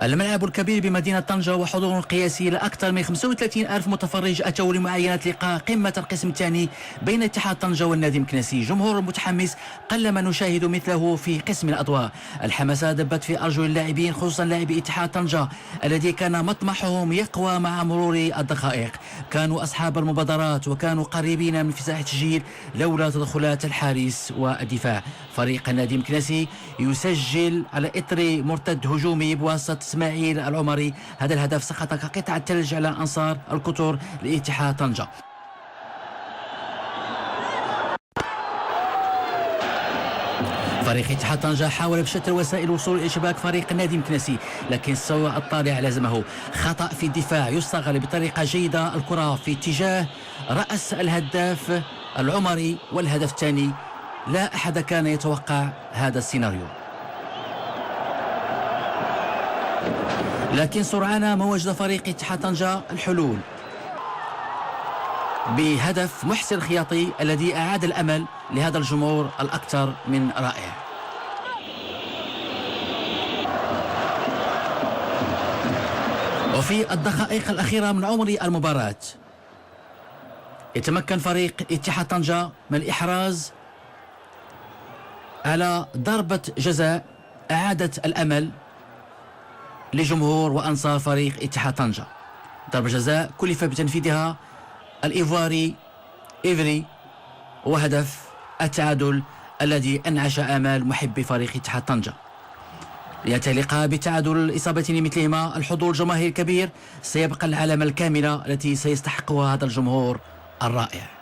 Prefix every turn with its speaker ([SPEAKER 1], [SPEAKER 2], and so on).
[SPEAKER 1] الملعب الكبير بمدينة طنجة وحضور قياسي لأكثر من 35 ألف متفرج أتوا لمعاينة لقاء قمة القسم الثاني بين اتحاد طنجة والنادي المكنسي. جمهور متحمس قلما نشاهد مثله في قسم الأضواء. الحماسة دبت في أرجل اللاعبين خصوصا لاعبي اتحاد طنجة الذي كان مطمحهم يقوى مع مرور الدقائق. كانوا أصحاب المبادرات وكانوا قريبين من فساح التسجيل لولا تدخلات الحارس والدفاع. فريق النادي المكنسي يسجل على إثر مرتد هجومي بواسطة اسماعيل العمري. هذا الهدف سقط كقطعة ثلج على أنصار الكتور لاتحاد طنجة. فريق اتحاد طنجة حاول بشتى وسائل الوصول إلى شباك فريق النادي المكنسي، لكن سوء الطالع لازمه. خطأ في الدفاع يستغل بطريقة جيدة الكرة في اتجاه رأس الهداف العمري، والهدف الثاني لا أحد كان يتوقع هذا السيناريو. لكن سرعان ما وجد فريق اتحاد طنجة الحلول بهدف محسن الخياطي الذي أعاد الأمل لهذا الجمهور الأكثر من رائع. وفي الدقائق الأخيرة من عمر المباراة يتمكن فريق اتحاد طنجة من الإحراز على ضربة جزاء أعادت الأمل لجمهور وأنصار فريق اتحاد طنجة. ضربة جزاء كلف بتنفيذها الإيفواري إيفري، وهدف التعادل الذي أنعش آمال محبي فريق اتحاد طنجة. يتلقى بتعادل الإصابتين مثلهما الحضور الجماهيري الكبير، سيبقى العلامة الكاملة التي سيستحقها هذا الجمهور الرائع.